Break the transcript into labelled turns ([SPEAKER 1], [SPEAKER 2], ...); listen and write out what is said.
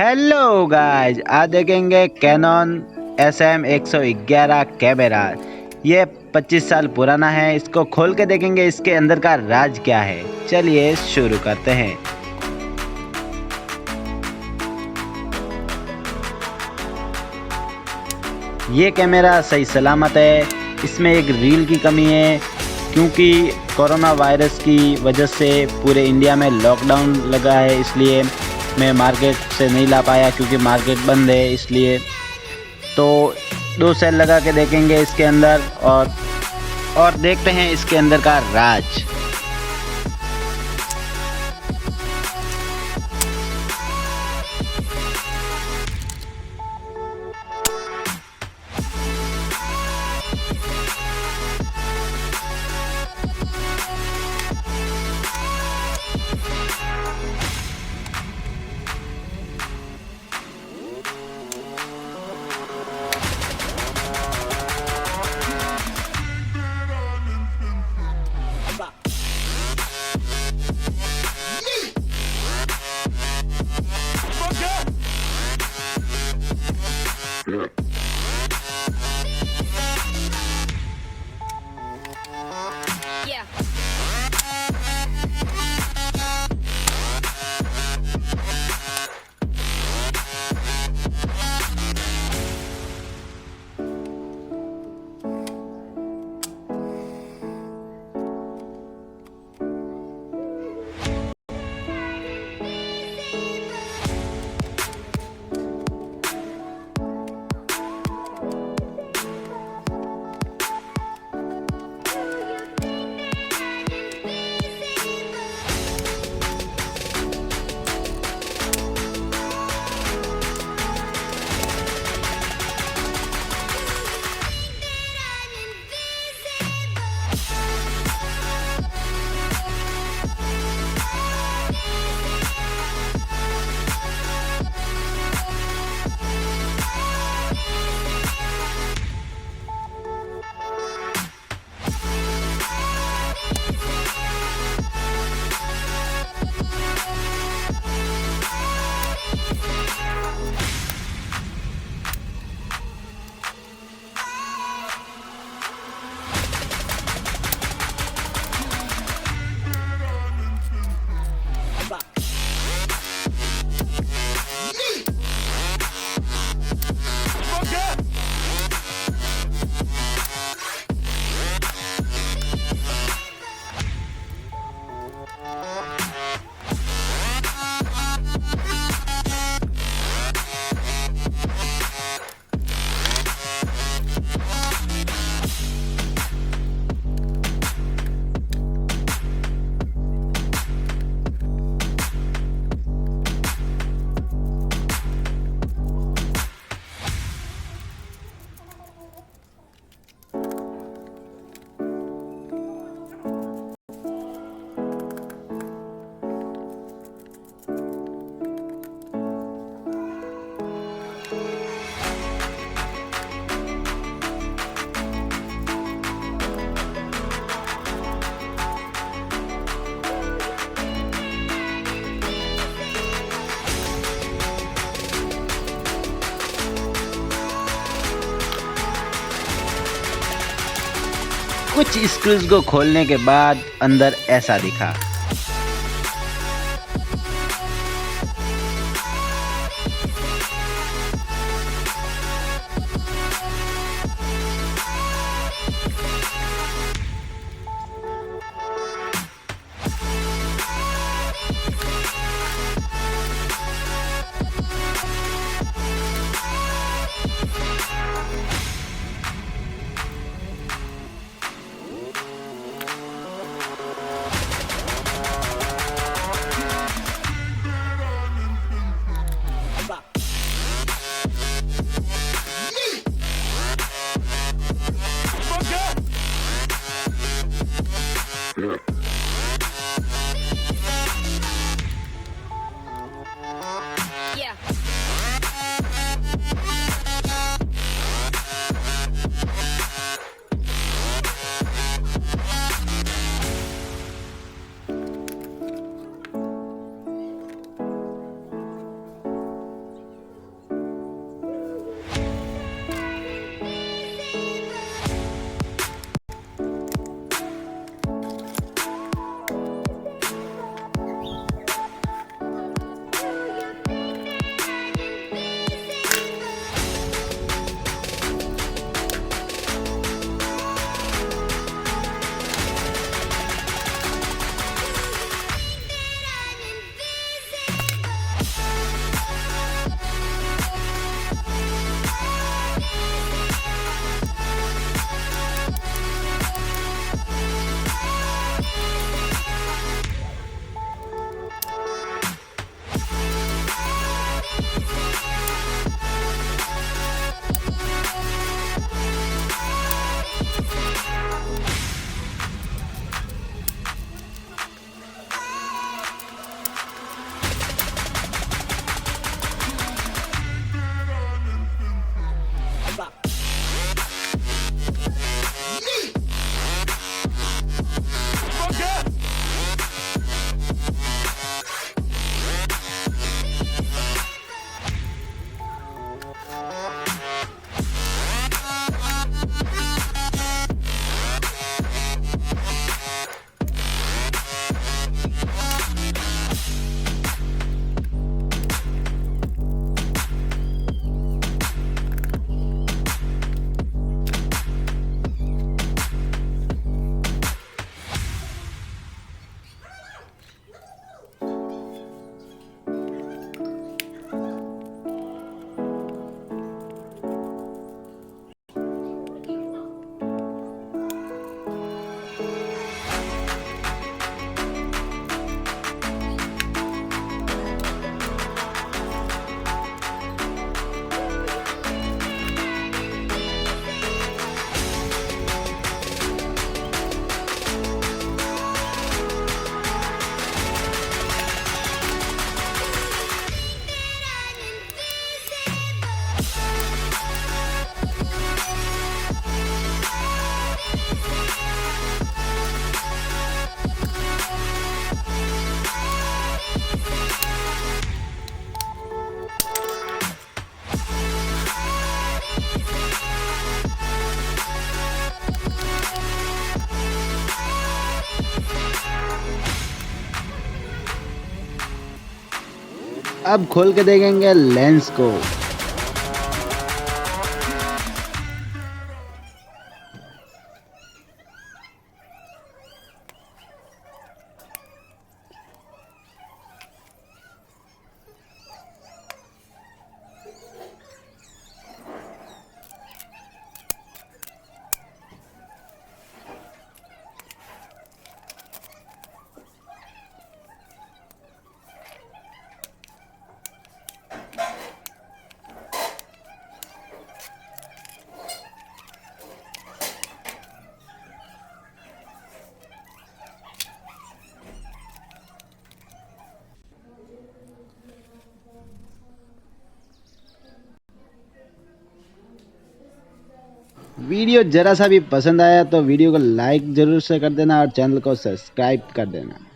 [SPEAKER 1] Hello guys, आज देखेंगे cannon SM 111 camera. ये 25 साल पुराना है। इसको खोल के देखेंगे इसके अंदर का राज क्या है। चलिए शुरू करते हैं। ये कैमरा सही सलामत है। इसमें एक रील की कमी है क्योंकि कोरोना वायरस की वजह से पूरे इंडिया में लॉकडाउन लगा है, इसलिए मैं मार्केट से नहीं ला पाया क्योंकि मार्केट बंद है। इसलिए तो 2 सेल लगा के देखेंगे इसके अंदर और देखते हैं इसके अंदर का राज।
[SPEAKER 2] Yeah.
[SPEAKER 1] कुछ स्क्रूज को खोलने के बाद अंदर ऐसा दिखा। अब खोल के देखेंगे लेंस को। वीडियो जरा सा भी पसंद आया तो वीडियो को लाइक ज़रूर से कर देना और चैनल को सब्सक्राइब कर देना।